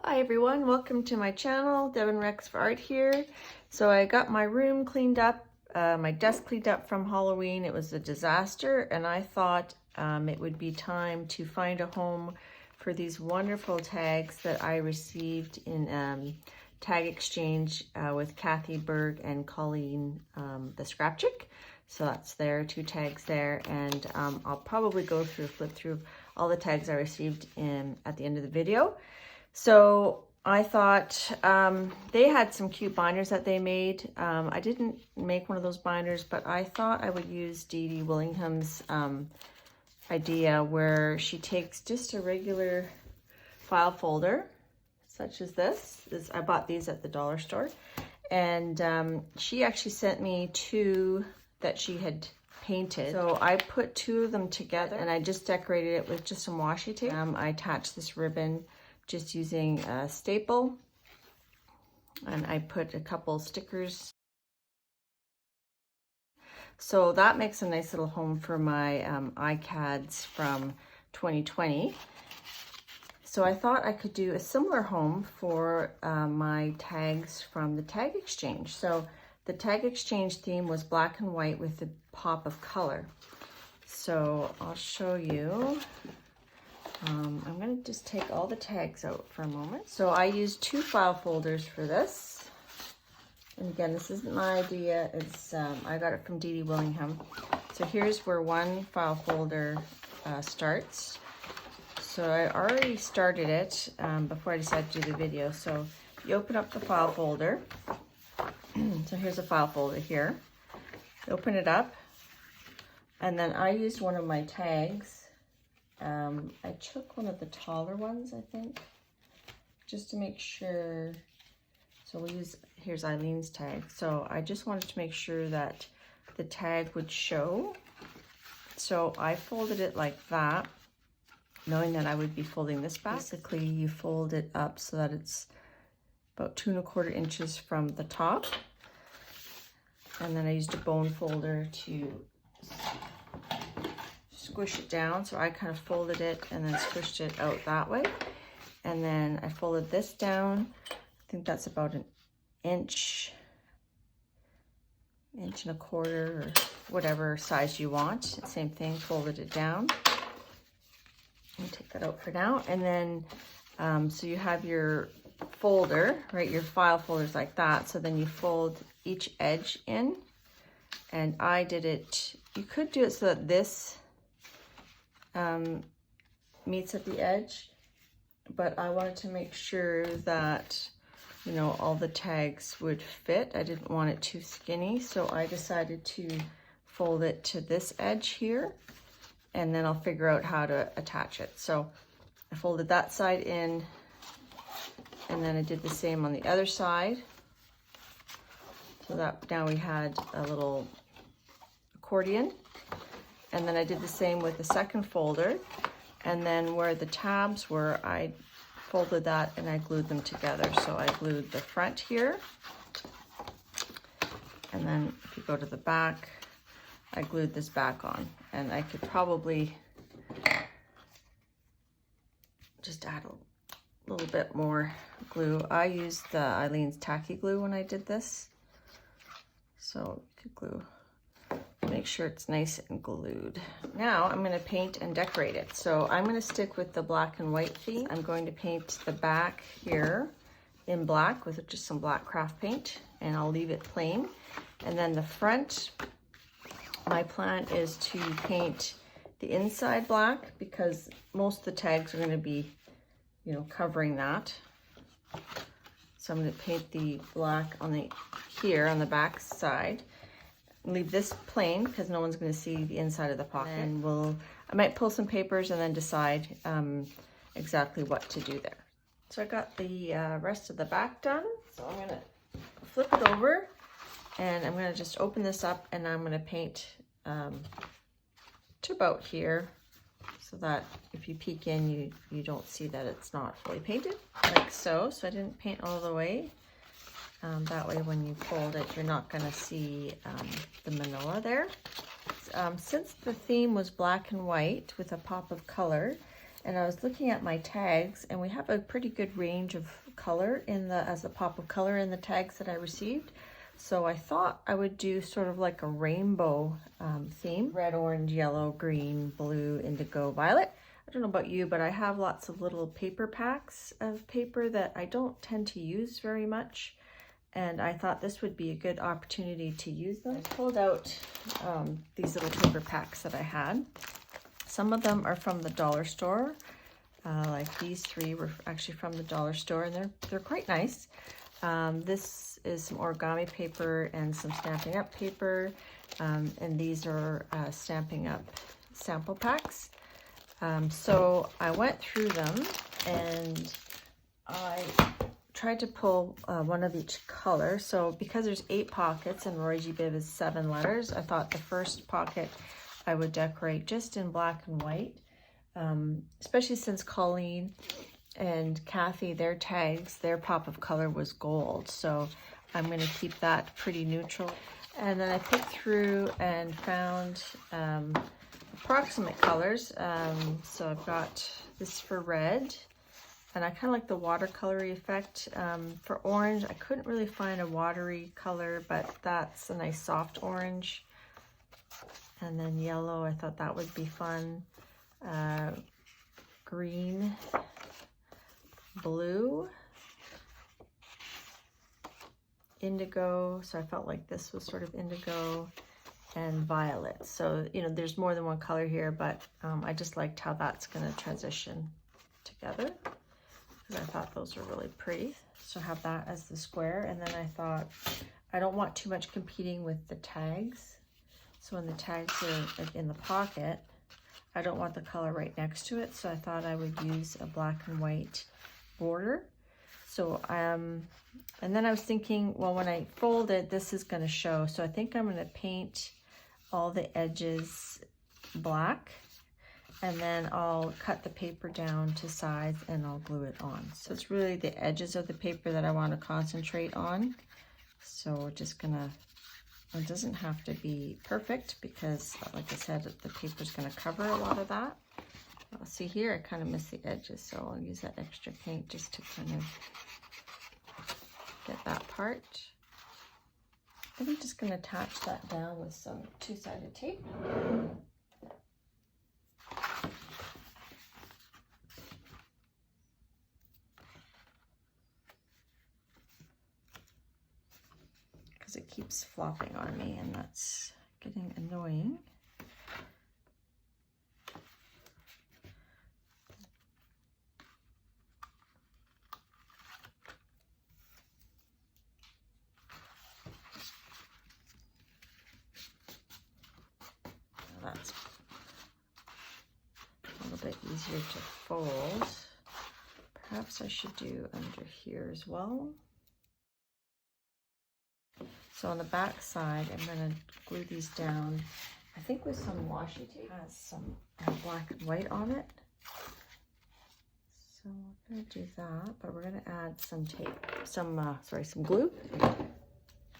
Hi everyone, welcome to my channel, Devin Rex for Art here. So I got my room cleaned up, my desk cleaned up from Halloween. It was a disaster and I thought it would be time to find a home for these wonderful tags that I received in tag exchange with Kathy Berg and Colleen the Scrap Chick. So that's there, 2 tags there, and I'll probably flip through all the tags I received at the end of the video. So I thought they had some cute binders that they made. I didn't make one of those binders, but I thought I would use Dede Willingham's idea where she takes just a regular file folder, such as this. I bought these at the dollar store. And she actually sent me 2 that she had painted. So I put 2 of them together and I just decorated it with just some washi tape. I attached this ribbon just using a staple, and I put a couple stickers. So that makes a nice little home for my iCads from 2020. So I thought I could do a similar home for my tags from the tag exchange. So the tag exchange theme was black and white with a pop of color. So I'll show you. I'm going to just take all the tags out for a moment. So I used 2 file folders for this. And again, this isn't my idea. It's I got it from Dede Willingham. So here's where one file folder starts. So I already started it before I decided to do the video. So you open up the file folder. So here's a file folder here. You open it up. And then I used one of my tags. I took one of the taller ones, I think, just to make sure. So here's Eileen's tag. So I just wanted to make sure that the tag would show. So I folded it like that, knowing that I would be folding this back. Basically, you fold it up so that it's about 2 1/4 inches from the top. And then I used a bone folder to squish it down. So I kind of folded it and then squished it out that way. And then I folded this down. I think that's about an inch and a quarter, or whatever size you want. Same thing, folded it down. I'll take that out for now. And then, so you have your folder, right? Your file folders like that. So then you fold each edge in. And I did it, you could do it so that this meets at the edge, but I wanted to make sure that, you know, all the tags would fit. I didn't want it too skinny, so I decided to fold it to this edge here, and then I'll figure out how to attach it. So I folded that side in, and then I did the same on the other side. So that now we had a little accordion. And then I did the same with the second folder. And then where the tabs were, I folded that and I glued them together. So I glued the front here. And then if you go to the back, I glued this back on. And I could probably just add a little bit more glue. I used the Eileen's tacky glue when I did this. So you could glue. Make sure it's nice and glued. Now I'm going to paint and decorate it. So I'm going to stick with the black and white theme. I'm going to paint the back here in black with just some black craft paint, and I'll leave it plain. And then the front, my plan is to paint the inside black because most of the tags are going to be, you know, covering that. So I'm going to paint the black on the back side. Leave this plain because no one's going to see the inside of the pocket. And I might pull some papers and then decide exactly what to do there. So I got the rest of the back done. So I'm going to flip it over and I'm going to just open this up and I'm going to paint to about here so that if you peek in, you don't see that it's not fully painted, like so. So I didn't paint all the way. That way when you fold it, you're not going to see the manila there. Since the theme was black and white with a pop of color, And I was looking at my tags, and we have a pretty good range of color in the, as a pop of color in the tags that I received. So I thought I would do sort of like a rainbow theme. Red, orange, yellow, green, blue, indigo, violet. I don't know about you, but I have lots of little paper packs of paper that I don't tend to use very much. And I thought this would be a good opportunity to use them. I pulled out these little paper packs that I had. Some of them are from the dollar store. Like these three were actually from the dollar store, and they're quite nice. This is some origami paper and some Stampin' Up paper, and these are Stampin' Up sample packs. So I went through them and I tried to pull one of each color. So because there's 8 pockets and Roy G. Biv is 7 letters, I thought the first pocket I would decorate just in black and white, especially since Colleen and Kathy, their tags, their pop of color was gold. So I'm going to keep that pretty neutral. And then I picked through and found approximate colors. So I've got this for red, and I kind of like the watercolory effect. For orange, I couldn't really find a watery color, but that's a nice soft orange. And then yellow, I thought that would be fun. Green, blue, indigo, so I felt like this was sort of indigo, and violet. So, you know, there's more than one color here, but I just liked how that's going to transition together, because I thought those were really pretty. So have that as the square, and then I thought I don't want too much competing with the tags. So when the tags are like in the pocket, I don't want the color right next to it, so I thought I would use a black and white border. So, and then I was thinking, well, when I fold it, this is going to show. So I think I'm going to paint all the edges black, and then I'll cut the paper down to size and I'll glue it on. So it's really the edges of the paper that I want to concentrate on. So we're just going to, it doesn't have to be perfect because, like I said, the paper's going to cover a lot of that. See here, I kind of miss the edges, so I'll use that extra paint just to kind of get that part. I think I'm just going to attach that down with some 2-sided tape. Because it keeps flopping on me, and that's getting annoying. That's a little bit easier to fold. Perhaps I should do under here as well. So on the back side, I'm going to glue these down, I think with some washi tape. It has some black and white on it. So we're going to do that, but we're going to add some tape, some glue,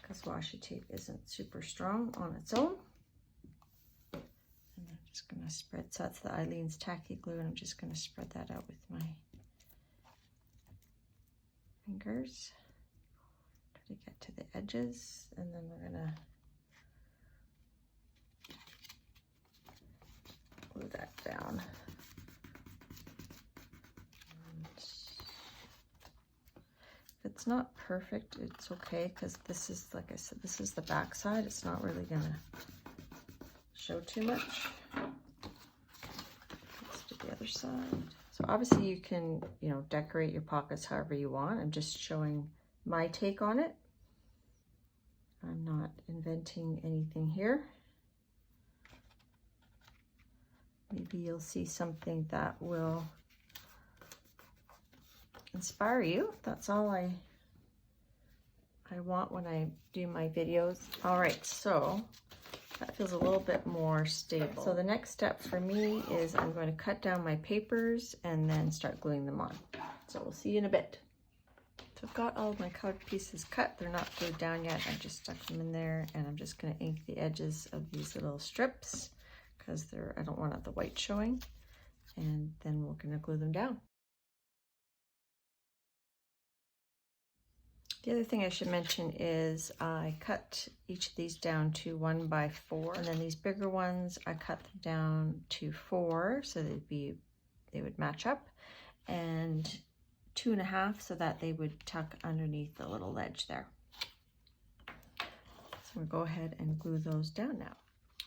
because washi tape isn't super strong on its own. And I'm just going to spread, so that's the Eileen's Tacky Glue, and I'm just going to spread that out with my fingers. Try to get to the edges, and then we're going to glue that down. And if it's not perfect, it's okay, because this is, like I said, this is the back side. It's not really going to show too much. Let's do the other side. So obviously you can, you know, decorate your pockets however you want. I'm just showing my take on it. I'm not inventing anything here. Maybe you'll see something that will inspire you. That's all I want when I do my videos. All right, so that feels a little bit more stable. So the next step for me is I'm going to cut down my papers and then start gluing them on. So we'll see you in a bit. So I've got all of my colored pieces cut. They're not glued down yet. I just stuck them in there, and I'm just going to ink the edges of these little strips because I don't want the white showing. and then we're going to glue them down. The other thing I should mention is I cut each of these down to 1 by 4, and then these bigger ones I cut them down to 4 so they would match up, and 2.5 so that they would tuck underneath the little ledge there. So we'll go ahead and glue those down now.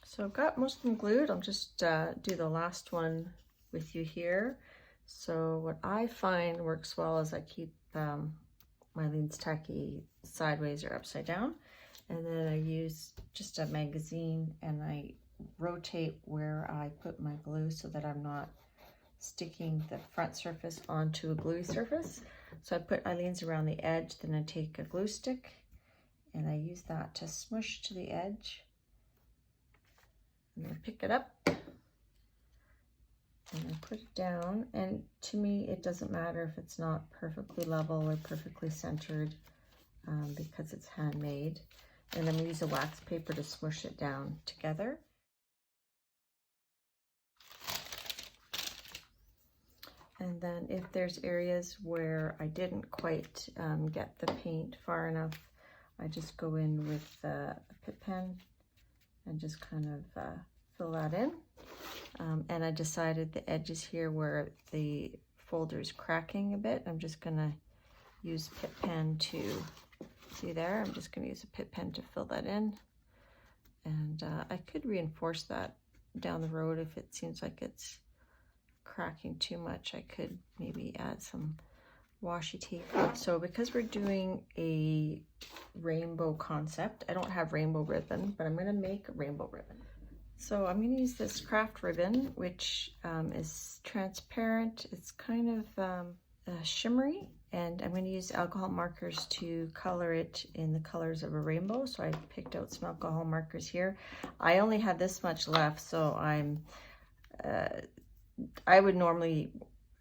So I've got most of them glued. I'll just do the last one with you here. So what I find works well is I keep my leads tacky sideways or upside down, and then I use just a magazine and I rotate where I put my glue so that I'm not sticking the front surface onto a gluey surface. So I put my leads around the edge, then I take a glue stick and I use that to smush to the edge, and then pick it up and I put it down. And to me, it doesn't matter if it's not perfectly level or perfectly centered because it's handmade. And I'm going to use a wax paper to smush it down together. And then if there's areas where I didn't quite get the paint far enough, I just go in with a pit pen and just kind of fill that in. And I decided the edges here where the folder is cracking a bit, I'm just gonna use pit pen to, see there, I'm just gonna use a pit pen to fill that in. And I could reinforce that down the road if it seems like it's cracking too much. I could maybe add some washi tape. So because we're doing a rainbow concept, I don't have rainbow ribbon, but I'm gonna make rainbow ribbon. So I'm going to use this craft ribbon, which is transparent. It's kind of shimmery, and I'm going to use alcohol markers to color it in the colors of a rainbow. So I picked out some alcohol markers here. I only had this much left, so I would normally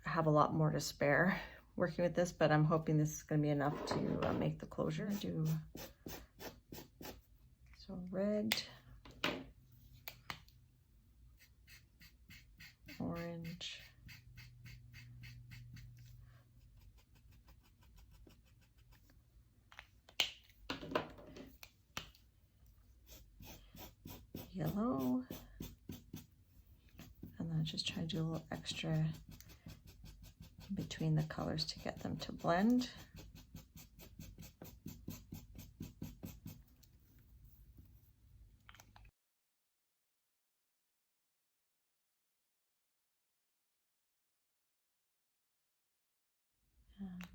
have a lot more to spare working with this, but I'm hoping this is going to be enough to make the closure. So red, orange, yellow, and then just try to do a little extra in between the colors to get them to blend.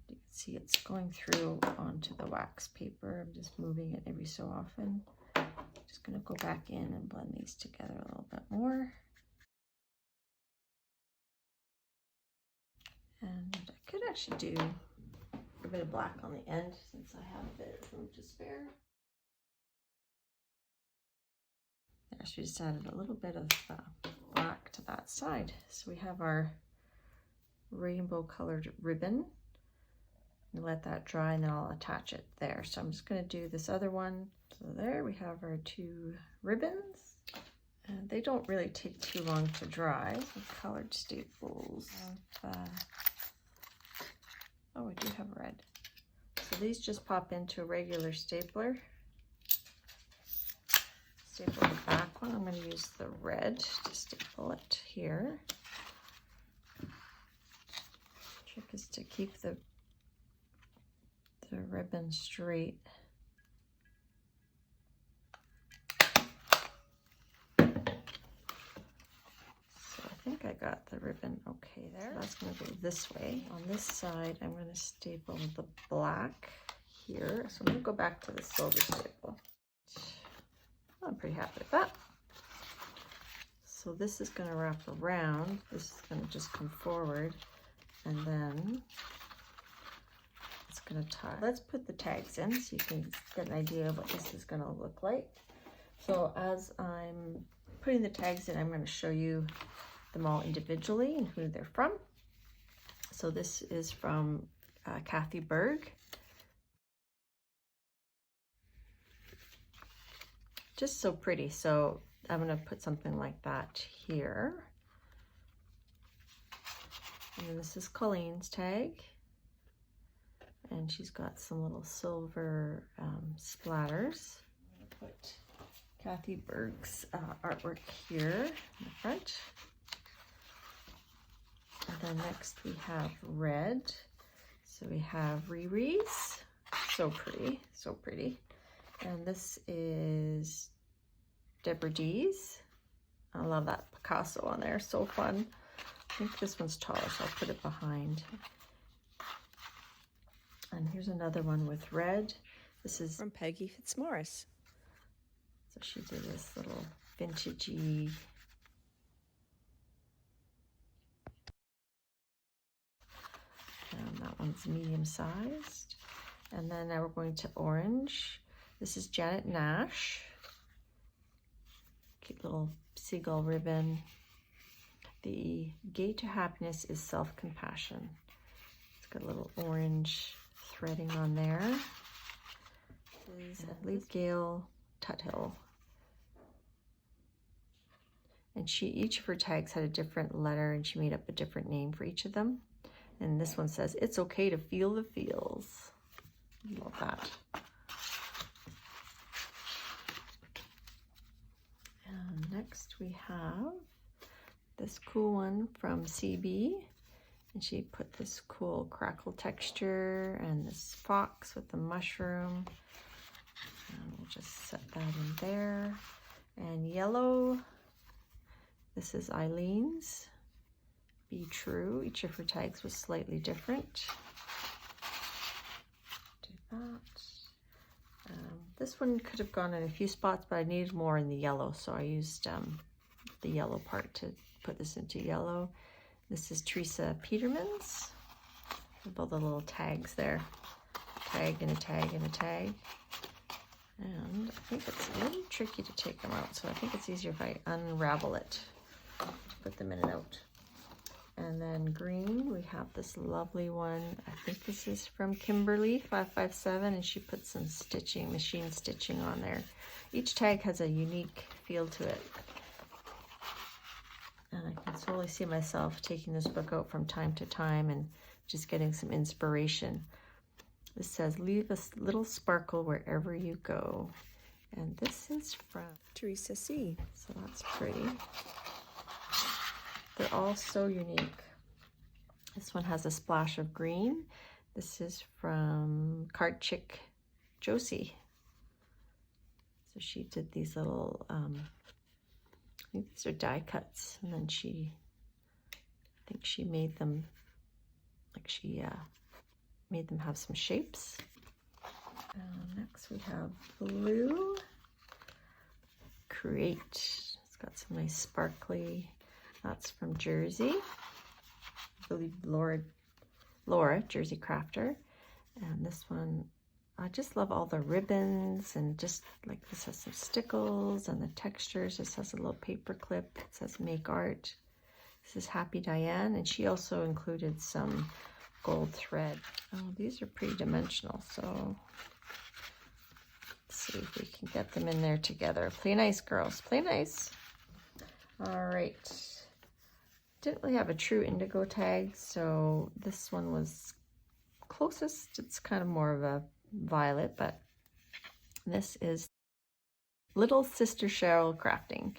You can see it's going through onto the wax paper. I'm just moving it every so often. Just going to go back in and blend these together a little bit more. And I could actually do a bit of black on the end since I have a bit of room to spare. There, so we just added a little bit of black to that side. So we have our rainbow colored ribbon. And let that dry, and then I'll attach it there. So I'm just going to do this other one. So there we have our 2 ribbons. And they don't really take too long to dry. So colored staples. Oh, I do have red. So these just pop into a regular stapler. Staple the back one. I'm going to use the red to staple it here. Trick is to keep the ribbon straight. So I think I got the ribbon okay there. So that's going to go this way. On this side, I'm going to staple the black here. So I'm going to go back to the silver staple. I'm pretty happy with that. So this is going to wrap around. This is going to just come forward, and then going to tie. Let's put the tags in so you can get an idea of what this is going to look like. So as I'm putting the tags in, I'm going to show you them all individually and who they're from. So this is from Kathy Berg. Just so pretty. So I'm going to put something like that here. And this is Colleen's tag. And she's got some little silver splatters. I'm gonna put Kathy Berg's artwork here in the front. And then next we have red. So we have Riri's. So pretty, so pretty. And this is Deborah D's. I love that Picasso on there, so fun. I think this one's taller, so I'll put it behind. And here's another one with red. This is from Peggy Fitzmaurice. So she did this little vintagey. And that one's medium sized. And then now we're going to orange. This is Janet Nash. Cute little seagull ribbon. The gate to happiness is self-compassion. It's got a little orange threading on there. This is Leaf Gale Tuthill. And each of her tags had a different letter, and she made up a different name for each of them. And this one says, "It's okay to feel the feels." Love that. And next we have this cool one from CB. And she put this cool crackle texture and this fox with the mushroom. And we'll just set that in there. And yellow, this is Eileen's. Be True. Each of her tags was slightly different. Do that. This one could have gone in a few spots, but I needed more in the yellow, so I used the yellow part to put this into yellow. This is Teresa Peterman's. With all the little tags there. Tag and a tag and a tag. And I think it's a little tricky to take them out, so I think it's easier if I unravel it to put them in and out. And then green, we have this lovely one. I think this is from Kimberly 557, and she put some stitching, machine stitching on there. Each tag has a unique feel to it. And I can slowly see myself taking this book out from time to time and just getting some inspiration. This says, "Leave a little sparkle wherever you go." And this is from Teresa C. So that's pretty. They're all so unique. This one has a splash of green. This is from Card Chick Josie. So she did these little, I think these are die cuts, and then I think she made them, like she made them have some shapes. Next we have blue. Create. It's got some nice sparkly. That's from Jersey. I believe Laura, Jersey Crafter. And this one, I just love all the ribbons, and just like this has some stickles and the textures. This has a little paper clip. It says Make Art. This is Happy Diane, and she also included some gold thread. Oh, these are pretty dimensional, so let's see if we can get them in there together. Play nice, girls. Play nice. All right. Didn't really have a true indigo tag, so this one was closest. It's kind of more of a violet, but this is Little Sister Cheryl Crafting.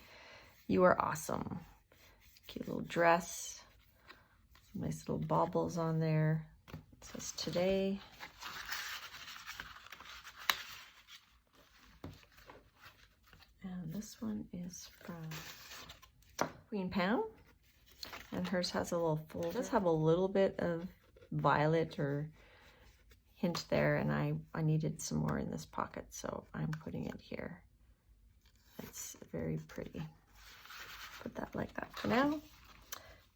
You are awesome. Cute little dress. Some nice little baubles on there. It says today. And this one is from Queen Pam. And hers has a little fold. It does have a little bit of violet or hint there, and I needed some more in this pocket, so I'm putting it here. It's very pretty. Put that like that for now.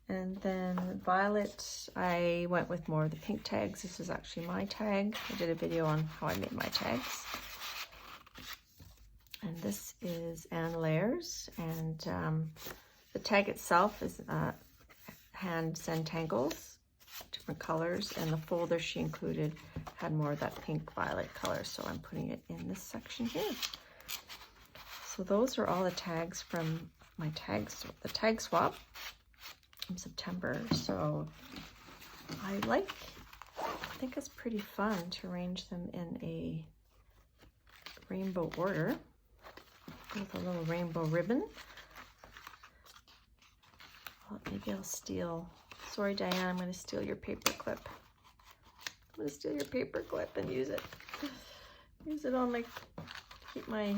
And then violet, I went with more of the pink tags. This is actually my tag. I did a video on how I made my tags. And this is Anne Lairs, and the tag itself is hand Zentangles, different colors, and the folder she included had more of that pink violet color, so I'm putting it in this section here. So those are all the tags from my tags, the tag swap from September. So I think it's pretty fun to arrange them in a rainbow order with a little rainbow ribbon. Well, maybe I'll steal, sorry Diane, I'm going to steal your paper clip. I'm going to steal your paper clip and use it. Use it on my, keep my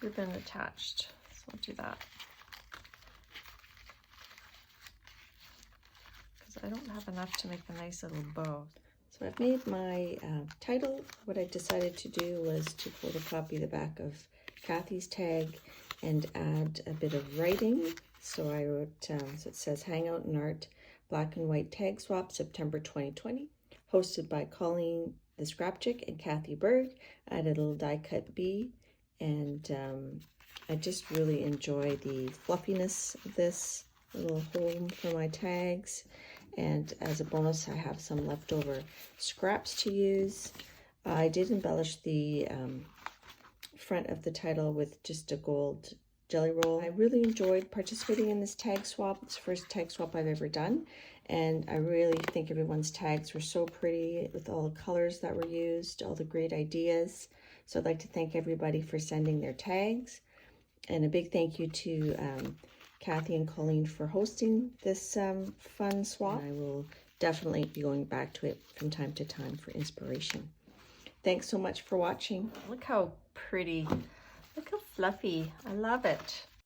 ribbon attached. So I'll do that. Because I don't have enough to make a nice little bow. So I've made my title. What I decided to do was to photocopy the back of Kathy's tag and add a bit of writing. So I wrote, so it says Hangout and Art, Black and White Tag Swap, September 2020, hosted by Colleen the Scrap Chick and Kathy Bird. I added a little die cut bee, and I just really enjoy the fluffiness of this little home for my tags. And as a bonus, I have some leftover scraps to use. I did embellish the front of the title with just a gold jelly roll. I really enjoyed participating in this tag swap. It's the first tag swap I've ever done. And I really think everyone's tags were so pretty with all the colors that were used, all the great ideas. So I'd like to thank everybody for sending their tags. And a big thank you to Kathy and Colleen for hosting this fun swap. I will definitely be going back to it from time to time for inspiration. Thanks so much for watching. Look how pretty. Look how fluffy. I love it.